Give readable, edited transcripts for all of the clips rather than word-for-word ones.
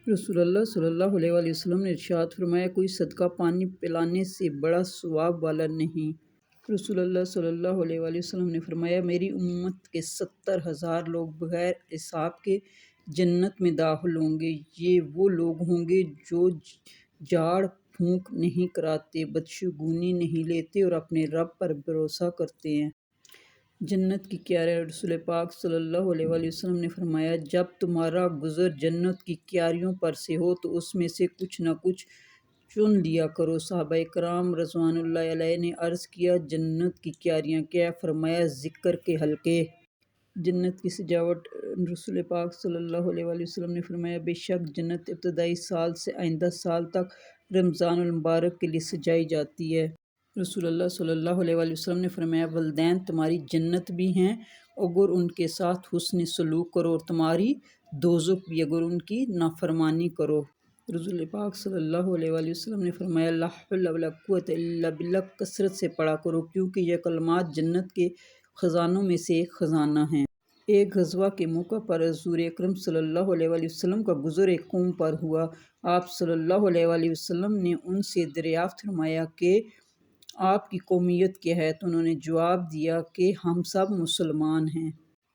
رسول اللہ صلی اللہ علیہ وآلہ وسلم نے ارشاد فرمایا، کوئی صدقہ پانی پلانے سے بڑا ثواب والا نہیں۔ رسول اللہ صلی اللہ علیہ وآلہ وسلم نے فرمایا، میری امت کے 70,000 لوگ بغیر حساب کے جنت میں داخل ہوں گے۔ یہ وہ لوگ ہوں گے جو جھاڑ پھونک نہیں کراتے، بدشگونی نہیں لیتے اور اپنے رب پر بھروسہ کرتے ہیں۔ جنت کی کیاریاں۔ رسول پاک صلی اللہ علیہ وآلہ وسلم نے فرمایا، جب تمہارا گزر جنت کی کیاریوں پر سے ہو تو اس میں سے کچھ نہ کچھ چن لیا کرو۔ صحابہ کرام رضوان اللہ علیہ نے عرض کیا، جنت کی کیاریاں کیا؟ فرمایا، ذکر کے حلقے۔ جنت کی سجاوٹ۔ رسول پاک صلی اللہ علیہ وآلہ وسلم نے فرمایا، بے شک جنت ابتدائی سال سے آئندہ سال تک رمضان المبارک کے لیے سجائی جاتی ہے۔ رسول اللہ صلی اللہ علیہ وآلہ وسلم نے فرمایا، والدین تمہاری جنت بھی ہیں اگر ان کے ساتھ حسن سلوک کرو، اور تمہاری دوزخ بھی اگر ان کی نافرمانی کرو۔ رسول پاک صلی اللہ علیہ وآلہ وسلم نے فرمایا، لا حول ولا قوۃ الا باللہ کثرت سے پڑھا کرو، کیونکہ یہ کلمات جنت کے خزانوں میں سے ایک خزانہ ہیں۔ ایک غزوہ کے موقع پر حضور اکرم صلی اللہ علیہ وآلہ وسلم کا گزر ایک قوم پر ہوا۔ آپ صلی اللہ علیہ وآلہ وسلم نے ان سے دریافت فرمایا کہ آپ کی قومیت کیا ہے؟ تو انہوں نے جواب دیا کہ ہم سب مسلمان ہیں۔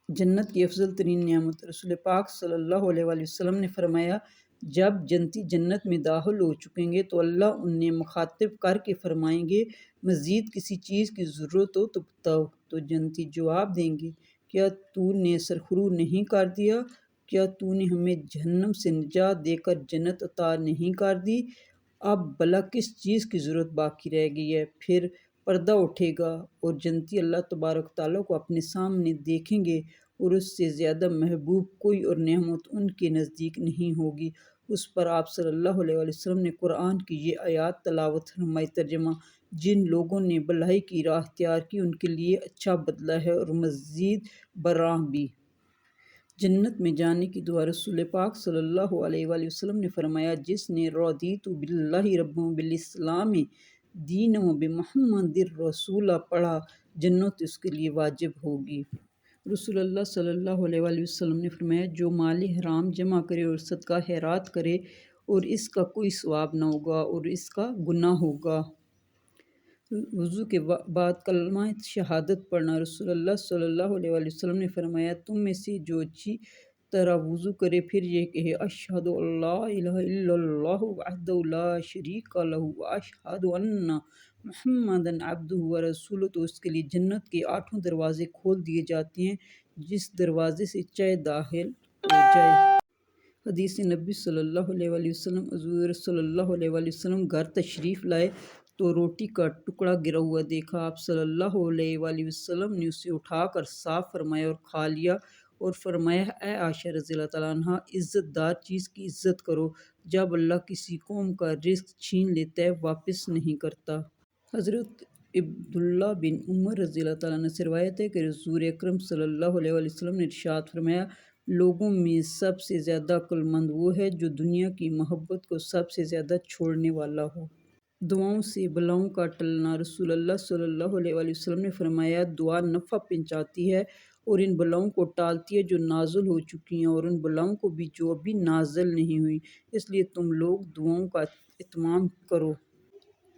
جنت کی افضل ترین نعمت۔ رسول پاک صلی اللہ علیہ وآلہ وسلم نے فرمایا، جب جنتی جنت میں داخل ہو چکیں گے تو اللہ انہیں مخاطب کر کے فرمائیں گے، مزید کسی چیز کی ضرورت ہو تو بتاؤ۔ تو جنتی جواب دیں گے، کیا تو نے سرخرو نہیں کر دیا؟ کیا تو نے ہمیں جہنم سے نجات دے کر جنت عطا نہیں کر دی؟ اب بھلا کس چیز کی ضرورت باقی رہ گئی ہے؟ پھر پردہ اٹھے گا اور جنتی اللہ تبارک تعالیٰ کو اپنے سامنے دیکھیں گے، اور اس سے زیادہ محبوب کوئی اور نعمت ان کے نزدیک نہیں ہوگی۔ اس پر آپ صلی اللہ علیہ وآلہ وسلم نے قرآن کی یہ آیات تلاوت فرمائی۔ ترجمہ: جن لوگوں نے بھلائی کی راہ اختیار کی ان کے لیے اچھا بدلہ ہے اور مزید برآں بھی۔ جنت میں جانے کی دعا۔ رسول پاک صلی اللہ علیہ وآلہ وسلم نے فرمایا، جس نے رضیت باللہ ربا وبالاسلام دینا وبمحمد رسولا پڑھا، جنت اس کے لیے واجب ہوگی۔ رسول اللہ صلی اللہ علیہ وآلہ وسلم نے فرمایا، جو مال حرام جمع کرے اور صدقہ خیرات کرے اور اس کا کوئی ثواب نہ ہوگا اور اس کا گناہ ہوگا۔ وضو کے بعد کلمہ شہادت پڑھنا۔ رسول اللہ صلی اللہ علیہ وآلہ وسلم نے فرمایا، تم میں سے جو اچھی طرح وضو کرے پھر یہ کہے، اشہد ان لا الہ الا اللہ وحدہ لا شریک لہ واشہد ان محمدا عبدہ ورسولہ، تو اس کے لیے جنت کے 8 دروازے کھول دیے جاتے ہیں، جس دروازے سے چاہے داخل ہو جائے۔ حدیث نبی صلی اللہ علیہ وآلہ وسلم۔ حضور صلی اللہ علیہ وآلہ وسلم گھر تشریف لائے تو روٹی کا ٹکڑا گرا ہوا دیکھا۔ آپ صلی اللہ علیہ وآلہ وسلم نے اسے اٹھا کر صاف فرمایا اور کھا لیا، اور فرمایا، اے عائشہ رضی اللہ تعالیٰ عنہا، عزت دار چیز کی عزت کرو۔ جب اللہ کسی قوم کا رزق چھین لیتا ہے واپس نہیں کرتا۔ حضرت عبداللہ بن عمر رضی اللہ تعالیٰ عنہ سے روایت ہے کہ حضور اکرم صلی اللہ علیہ وآلہ وسلم نے ارشاد فرمایا، لوگوں میں سب سے زیادہ عقل مند وہ ہے جو دنیا کی محبت کو سب سے زیادہ چھوڑنے والا ہو۔ دعاؤں سے بلاؤں کا ٹلنا۔ رسول اللہ صلی اللہ علیہ وآلہ وسلم نے فرمایا، دعا نفع پہنچاتی ہے اور ان بلاؤں کو ٹالتی ہے جو نازل ہو چکی ہیں، اور ان بلاؤں کو بھی جو ابھی نازل نہیں ہوئی، اس لیے تم لوگ دعاؤں کا اہتمام کرو۔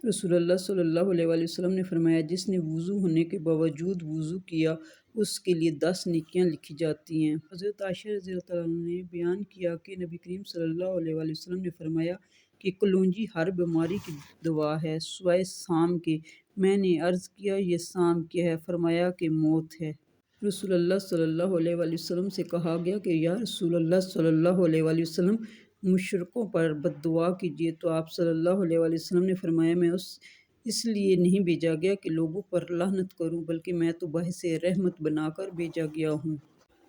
رسول اللہ صلی اللہ علیہ وآلہ وسلم نے فرمایا، جس نے وضو ہونے کے باوجود وضو کیا اس کے لیے 10 نیکیاں لکھی جاتی ہیں۔ حضرت عائشہ رضی اللہ تعالیٰ عنہ نے بیان کیا کہ نبی کریم صلی اللہ علیہ وآلہ وسلم نے فرمایا کہ کلونجی ہر بیماری کی دوا ہے سوائے سام کے۔ میں نے عرض کیا، یہ سام کیا ہے؟ فرمایا کہ موت ہے۔ رسول اللہ صلی اللہ علیہ وآلہ وسلم سے کہا گیا کہ یا رسول اللہ صلی اللہ علیہ وآلہ وسلم، مشرکوں پر بد دعا کیجیے، تو آپ صلی اللہ علیہ وآلہ وسلم نے فرمایا، میں اس لیے نہیں بھیجا گیا کہ لوگوں پر لعنت کروں، بلکہ میں تو باعث رحمت بنا کر بھیجا گیا ہوں۔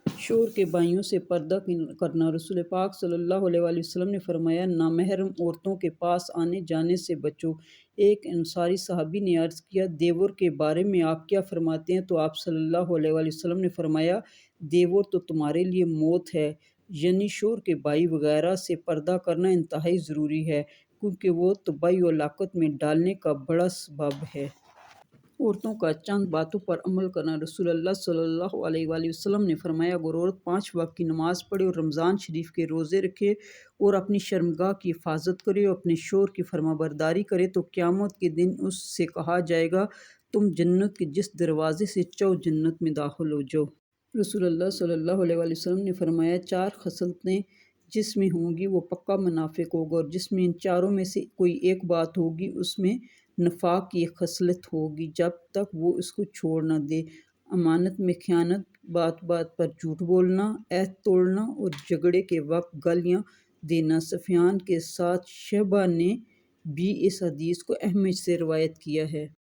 شوہر کے بھائیوں سے پردہ کرنا۔ رسول پاک صلی اللہ علیہ وآلہ وسلم نے فرمایا، نامحرم عورتوں کے پاس آنے جانے سے بچو۔ ایک انصاری صحابی نے عرض کیا، دیور کے بارے میں آپ کیا فرماتے ہیں؟ تو آپ صلی اللہ علیہ وآلہ وسلم نے فرمایا، دیور تو تمہارے لیے موت ہے، یعنی شوہر کے بھائی وغیرہ سے پردہ کرنا انتہائی ضروری ہے، کیونکہ وہ تباہی و ہلاکت میں ڈالنے کا بڑا سبب ہے۔ عورتوں کا چند باتوں پر عمل کرنا۔ رسول اللہ صلی اللہ علیہ وآلہ وسلم نے فرمایا، اگر عورت 5 وقت کی نماز پڑھے اور رمضان شریف کے روزے رکھے اور اپنی شرمگاہ کی حفاظت کرے اور اپنے شوہر کی فرمانبرداری کرے تو قیامت کے دن اس سے کہا جائے گا، تم جنت کے جس دروازے سے چاہو جنت میں داخل ہو جاؤ۔ رسول اللہ صلی اللہ علیہ وآلہ وسلم نے فرمایا، 4 خصلتیں جس میں ہوں گی وہ پکا منافق ہوگا، اور جس میں ان چاروں میں سے کوئی ایک بات ہوگی اس میں نفاق کی ایک خصلت ہوگی جب تک وہ اس کو چھوڑ نہ دے۔ امانت میں خیانت، بات بات پر جھوٹ بولنا، عہد توڑنا اور جھگڑے کے وقت گالیاں دینا۔ سفیان کے ساتھ شعبہ نے بھی اس حدیث کو احمد سے روایت کیا ہے۔